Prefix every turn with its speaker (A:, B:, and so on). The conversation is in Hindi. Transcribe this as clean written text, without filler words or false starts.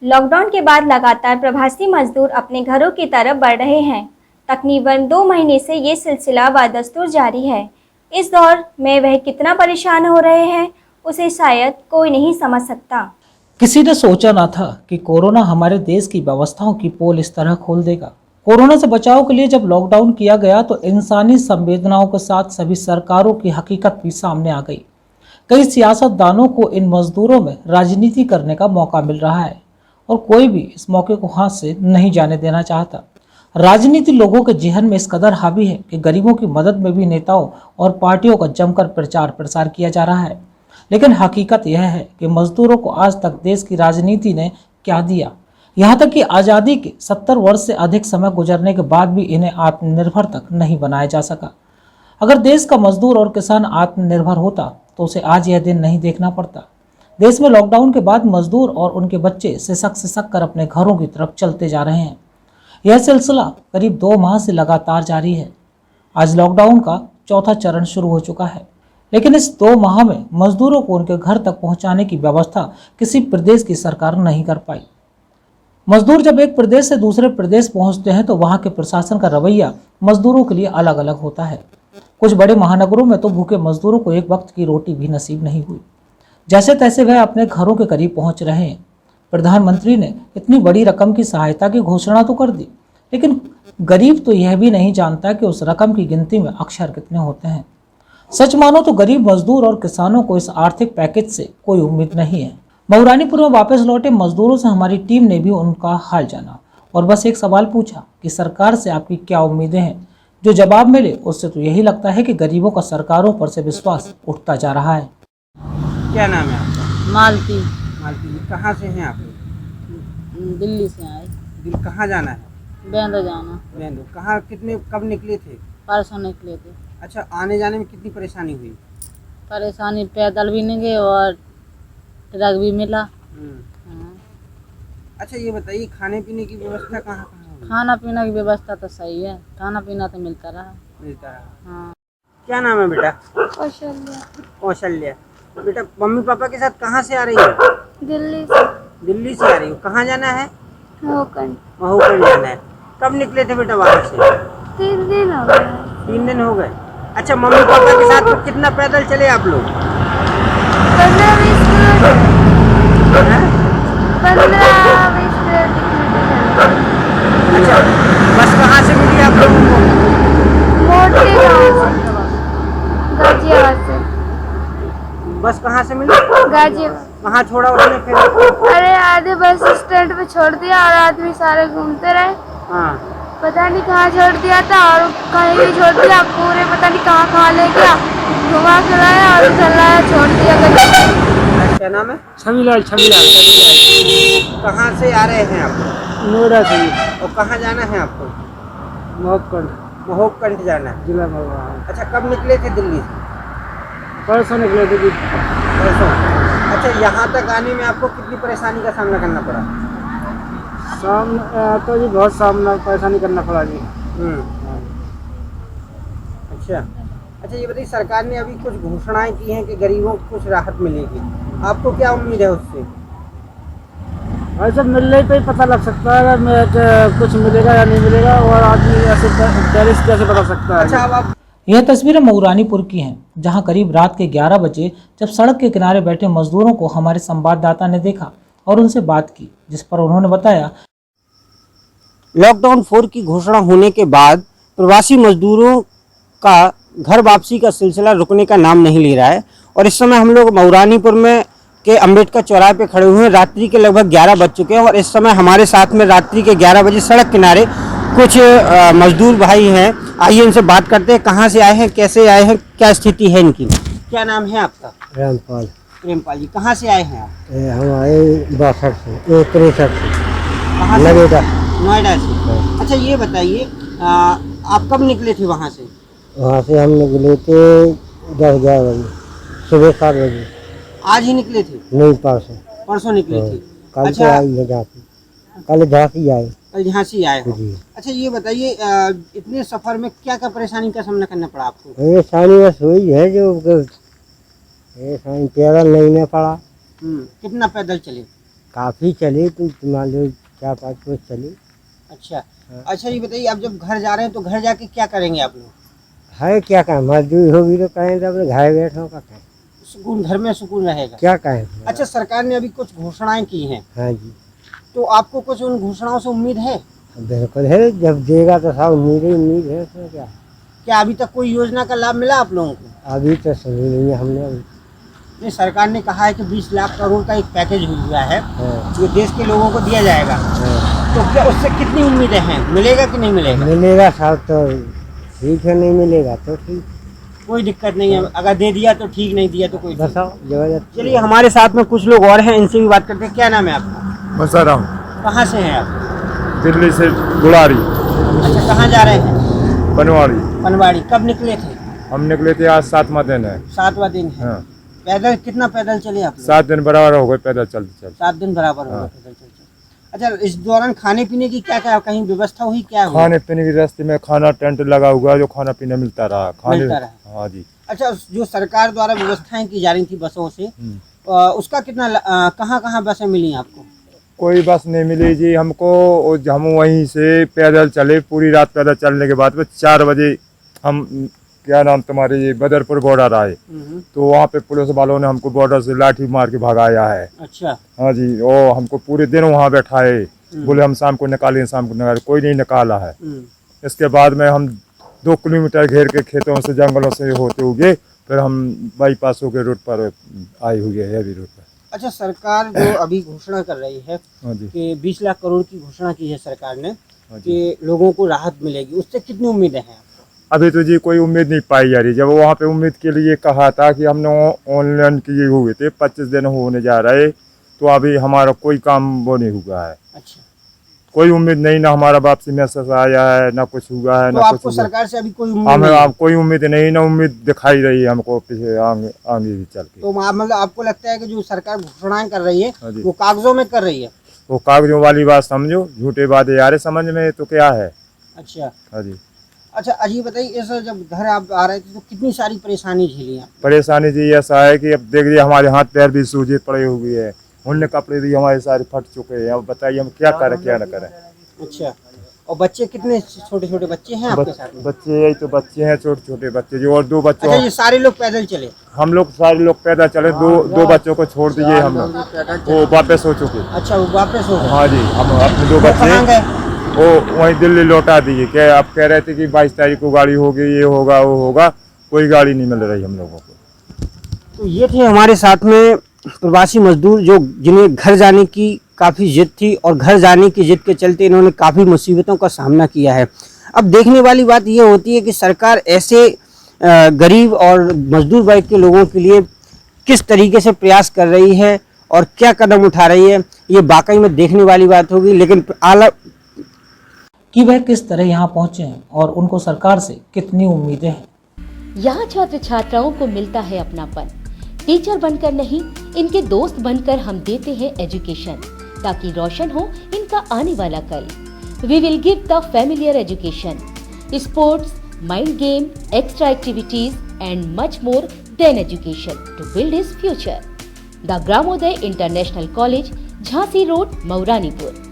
A: लॉकडाउन के बाद लगातार प्रवासी मजदूर अपने घरों की तरफ बढ़ रहे हैं। तकरीबन 2 महीने से ये सिलसिला बदस्तूर जारी है। इस दौर में वह कितना परेशान हो रहे हैं, उसे शायद कोई नहीं समझ सकता।
B: किसी ने सोचा ना था कि कोरोना हमारे देश की व्यवस्थाओं की पोल इस तरह खोल देगा। कोरोना से बचाव के लिए जब लॉकडाउन किया गया तो इंसानी संवेदनाओं के साथ सभी सरकारों की हकीकत भी सामने आ गई। कई सियासतदानों को इन मजदूरों में राजनीति करने का मौका मिल रहा है और कोई भी इस मौके को हाथ से नहीं जाने देना चाहता। राजनीति लोगों के जहन में इस कदर हावी है कि गरीबों की मदद में भी नेताओं और पार्टियों का जमकर प्रचार प्रसार किया जा रहा है। लेकिन हकीकत यह है कि मजदूरों को आज तक देश की राजनीति ने क्या दिया। यहाँ तक कि आज़ादी के 70 वर्ष से अधिक समय गुजरने के बाद भी इन्हें आत्मनिर्भर तक नहीं बनाया जा सका। अगर देश का मजदूर और किसान आत्मनिर्भर होता तो उसे आज यह दिन नहीं देखना पड़ता। देश में लॉकडाउन के बाद मजदूर और उनके बच्चे सिसक कर अपने घरों की तरफ चलते जा रहे हैं। यह सिलसिला करीब 2 माह से लगातार जारी है। आज लॉकडाउन का चौथा चरण शुरू हो चुका है, लेकिन इस 2 माह में मजदूरों को उनके घर तक पहुंचाने की व्यवस्था किसी प्रदेश की सरकार नहीं कर पाई। मजदूर जब एक प्रदेश से दूसरे प्रदेश पहुंचते हैं तो वहां के प्रशासन का रवैया मजदूरों के लिए अलग अलग होता है। कुछ बड़े महानगरों में तो भूखे मजदूरों को एक वक्त की रोटी भी नसीब नहीं हुई। जैसे तैसे वह अपने घरों के करीब पहुंच रहे हैं। प्रधानमंत्री ने इतनी बड़ी रकम की सहायता की घोषणा तो कर दी, लेकिन गरीब तो यह भी नहीं जानता कि उस रकम की गिनती में अक्षर कितने होते हैं। सच मानो तो गरीब मजदूर और किसानों को इस आर्थिक पैकेज से कोई उम्मीद नहीं है। मऊरानीपुर में वापस लौटे मजदूरों से हमारी टीम ने भी उनका हाल जाना और बस एक सवाल पूछा कि सरकार से आपकी क्या उम्मीदें हैं। जो जवाब मिले उससे तो यही लगता है कि गरीबों का सरकारों पर से विश्वास उठता जा रहा है।
C: क्या नाम है आपका?
D: मालती।
C: मालती जी, कहाँ से हैं आप?
D: दिल्ली से आए।
C: दिल कहाँ जाना है?
D: बेंदो जाना।
C: बेंदो कहाँ, कितने, कब निकले थे?
D: परसों निकले थे।
C: अच्छा, आने जाने में कितनी परेशानी हुई?
D: परेशानी पैदल भी नहीं गए और ट्रक भी मिला। हाँ।
C: अच्छा, ये बताइए खाने पीने की व्यवस्था कहाँ कहाँ हुई?
D: खाना पीना की व्यवस्था तो सही है, खाना पीना तो मिलता रहा।
C: मिलता रहा।
D: हाँ।
C: क्या नाम है बेटा?
A: कौशल्या।
C: कौशल्या। बेटा मम्मी पापा के साथ कहाँ से आ रही हो?
A: दिल्ली से।
C: दिल्ली से आ रही हो। कहाँ जाना है?
A: होकर
C: महूकंड जाना है। कब निकले थे बेटा वहाँ से?
A: 3 दिन हो गए।
C: 3 दिन हो गए। अच्छा, मम्मी पापा के साथ में कितना पैदल चले आप लोग?
A: 15-20 किलोमीटर।
C: हैं?
A: 15-20 किलोमीटर।
C: अच्छा, बस कहाँ से मिली आप लोगों को?
A: मोटे गाँव से, गाजियाबाद से।
C: बस कहाँ से मिली?
A: गाजियाबाद।
C: कहाँ छोड़ा उसने फिर?
A: अरे आधे बस स्टैंड पे छोड़ दिया और आदमी सारे घूमते रहे।
C: हाँ।
A: पता नहीं कहाँ छोड़ दिया था और कहीं भी छोड़ दिया, पूरे पता नहीं कहाँ ले गया, घुमा के लाया और चल लाया, छोड़ दिया।
C: क्या नाम है?
E: छमीलाल।
C: कहाँ से आ रहे हैं आप?
E: नोएडा से
C: और कहाँ जाना है आपको?
E: महकंड
C: महोकंठ जाना है।
E: जिला महुआ।
C: अच्छा, कब निकले थे दिल्ली से?
E: परसों निकले थे जी।
C: परसों। अच्छा, यहाँ तक आने में आपको कितनी परेशानी का सामना करना पड़ा?
E: तो जी बहुत सामना परेशानी करना पड़ा जी।
C: अच्छा। अच्छा, ये बताइए सरकार ने अभी कुछ घोषणाएं की हैं कि गरीबों को कुछ राहत मिलेगी। आपको क्या उम्मीद है उससे?
E: ऐसे मिलने पे ही पता लग सकता है अगर कुछ मिलेगा या नहीं मिलेगा, और आदमी ऐसे टैरिस कैसे बता सकता है।
C: अच्छा, अब आप
B: यह तस्वीरें मऊरानीपुर की हैं, जहां करीब रात के 11 बजे जब सड़क के किनारे बैठे मजदूरों को हमारे संवाददाता ने देखा और उनसे बात की, जिस पर उन्होंने बताया
C: लॉकडाउन 4 की घोषणा होने के बाद प्रवासी मजदूरों का घर वापसी का सिलसिला रुकने का नाम नहीं ले रहा है। और इस समय हम लोग मऊरानीपुर में के अम्बेडकर चौराहे पे खड़े हुए हैं। रात्रि के लगभग 11 बज चुके हैं और इस समय हमारे साथ में रात्रि के 11 बजे सड़क किनारे कुछ मजदूर भाई हैं। आइए इनसे बात करते हैं, कहाँ से आए हैं, कैसे आए हैं, क्या स्थिति है इनकी। क्या नाम है आपका?
E: रामपाल।
C: प्रेमपाल जी, कहाँ से आए हैं आप?
E: हम आए 62 से 63 से।
C: कहाँ से?
E: नोएडा।
C: नोएडा से। अच्छा, ये बताइए आप कब निकले थे वहाँ से?
E: वहाँ से हम निकले थे 10-11 बजे, सुबह 7 बजे।
C: आज ही निकले थे?
E: नहीं, परसों।
C: परसों निकले थे।
E: कल से
C: अच्छा,
E: आई है झांसी। कल झांसी आए
C: कल झांसी आए हो।
E: जी।
C: अच्छा, ये बताइए इतने सफर में क्या क्या परेशानी का सामना करना पड़ा आपको?
E: परेशानी बस हुई है जो परेशानी पैदल नहीं में पड़ा।
C: कितना पैदल चले? काफ़ी चली तो मान लो 4-5 रोज चली।
F: अच्छा अच्छा, ये बताइए आप जब घर जा रहे हैं तो घर जाके क्या करेंगे आप लोग?
C: है क्या कहें, मजदूरी होगी तो कहें, तो अपने घर बैठो का कहें,
F: सुकून, घर में सुकून रहेगा।
C: क्या कहें।
F: अच्छा, सरकार ने अभी कुछ घोषणाएं की हैं,
C: हाँ जी,
F: तो आपको कुछ उन घोषणाओं से उम्मीद है?
C: बिल्कुल है, जब देगा तो सब उम्मीद है उसमें क्या।
F: क्या अभी तक कोई योजना का लाभ मिला आप लोगों को?
C: अभी तो सुनी नहीं है हमने अभी।
F: ये सरकार ने कहा है कि 20 लाख करोड़ का एक पैकेज हुआ है
C: हाँ,
F: जो देश के लोगों को दिया जाएगा,
C: हाँ।
F: तो क्या उससे कितनी उम्मीदें हैं, मिलेगा कि नहीं मिलेगा?
C: मिलेगा साहब तो ठीक है, नहीं मिलेगा तो ठीक।
F: कोई दिक्कत नहीं है, अगर दे दिया तो ठीक, नहीं दिया तो कोई दिक्कत
C: बताओ जबरदस्त।
F: नहीं। चलिए हमारे साथ में कुछ लोग और हैं, इनसे भी बात करते हैं। क्या नाम है आपका?
G: मसाराम,
F: कहाँ से हैं आप?
G: दिल्ली से गुड़ारी,
F: अच्छा, कहाँ जा रहे हैं?
G: बनवाड़ी।
F: पनवाड़ी। कब निकले थे?
G: हम निकले थे आज 7वां दिन है।
F: 7वां दिन है।
G: हाँ,
F: पैदल कितना पैदल चले आप लोग?
G: 7 दिन बराबर हो गए पैदल चलते चलते।
F: 7 दिन बराबर हो गए
G: हाँ।
F: पैदल चलते। अच्छा, इस दौरान खाने पीने की क्या क्या कहीं व्यवस्था हुई, क्या हुई?
G: खाने पीने की रास्ते में खाना टेंट लगा हुआ, जो खाना पीना मिलता रहा, खाने।
F: मिलता रहा।
G: हाँ जी।
F: अच्छा, जो सरकार द्वारा व्यवस्थाएं की जा रही थी बसों से, उसका कितना कहाँ कहाँ बसें मिली आपको?
G: कोई बस नहीं मिली जी हमको, और हम वहीं से पैदल चले, पूरी रात पैदल चलने के बाद में 4 बजे हम, क्या नाम तुम्हारे, ये बदरपुर बॉर्डर आए, तो वहाँ पे पुलिस वालों ने हमको बॉर्डर से लाठी मार के भगाया है।
F: अच्छा।
G: हाँ जी, और हमको पूरे दिन वहाँ बैठाए, बोले हम शाम को निकालें, शाम को निकालें, कोई नहीं निकाला है। इसके बाद में हम 2 किलोमीटर घेर के खेतों से, जंगलों से होते हुए फिर हम बाईपासों के रूट पर आए हुए हैं, हैवी रूट पर।
F: अच्छा, सरकार जो अभी घोषणा कर रही है
G: हाँ जी।
F: कि 20 लाख करोड़ की घोषणा की है सरकार ने
G: हाँ जी।
F: कि लोगों को राहत मिलेगी, उससे कितनी उम्मीदें हैं?
G: अभी तो जी कोई उम्मीद नहीं पाई जा रही। जब वहाँ पे उम्मीद के लिए कहा था कि हमने ऑनलाइन किए हुए थे, 25 दिन होने जा रहे, तो अभी हमारा कोई काम वो नहीं हुआ है।
F: अच्छा,
G: कोई उम्मीद नहीं, ना हमारा वापसी मैसेज आया है, ना कुछ हुआ है,
F: तो
G: ना
F: आपको
G: कुछ हुआ।
F: सरकार से अभी कोई उम्मीद
G: हमें
F: नहीं है?
G: आप कोई उम्मीद नहीं, ना उम्मीद दिखाई रही है हमको पीछे आगे आगे भी चल के।
F: तो मतलब आपको लगता है कि जो सरकार घोषणाएं कर रही है
G: हाँ जी।
F: वो कागजों में कर रही है?
G: वो कागजों वाली बात समझो, झूठे बातें आ रहे समझ में, तो क्या है।
F: अच्छा
G: हाँ जी।
F: अच्छा, अजीब बताइए, ऐसा जब घर आप आ रहे थे तो कितनी सारी परेशानी झेली आप?
G: परेशानी जी ऐसा है कि अब देखिए हमारे हाथ पैर भी सूजे पड़े हुए हैं, उनने कपड़े भी हमारे सारे फट चुके हैं। अब बताइए हम क्या करें क्या न करें।
F: अच्छा, और बच्चे कितने छोटे छोटे बच्चे हैं आपके साथ में?
G: बच्चे यही तो बच्चे हैं, छोटे छोटे बच्चे जो, और 2 बच्चों।
F: अच्छा, ये सारे लोग पैदल चले?
G: हम लोग सारे लोग पैदल चले, दो बच्चों को छोड़ दिए हम लोग, वो वापस हो चुके।
F: अच्छा, वो वापस हो गए?
G: हाँ जी, हम अपने 2
F: कहाँ
G: बच्चे
F: गए?
G: वो वहीं दिल्ली लौटा दिए। क्या आप कह रहे थे कि 22 तारीख को गाड़ी होगी, ये होगा वो होगा, कोई गाड़ी नहीं मिल रही हम लोगों को।
F: तो ये थे हमारे साथ में प्रवासी मजदूर जो जिन्हें घर जाने की काफ़ी जिद थी, और घर जाने की जिद के चलते इन्होंने काफ़ी मुसीबतों का सामना किया है। अब देखने वाली बात ये होती है कि सरकार ऐसे गरीब और मजदूर वर्ग के लोगों के लिए किस तरीके से प्रयास कर रही है और क्या कदम उठा रही है, ये वाकई में देखने वाली बात होगी। लेकिन आला
B: कि वह किस तरह यहाँ पहुँचे हैं और उनको सरकार से कितनी उम्मीदें हैं।
H: यहाँ छात्र छात्राओं को मिलता है अपनापन। टीचर बनकर नहीं, इनके दोस्त बनकर हम देते हैं एजुकेशन, ताकि रोशन हो इनका आने वाला कल। We will give the familiar education, sports, mind game, extra activities and much more than education to build his future. The Gramoday International College, Jhansi road, Mauranipur.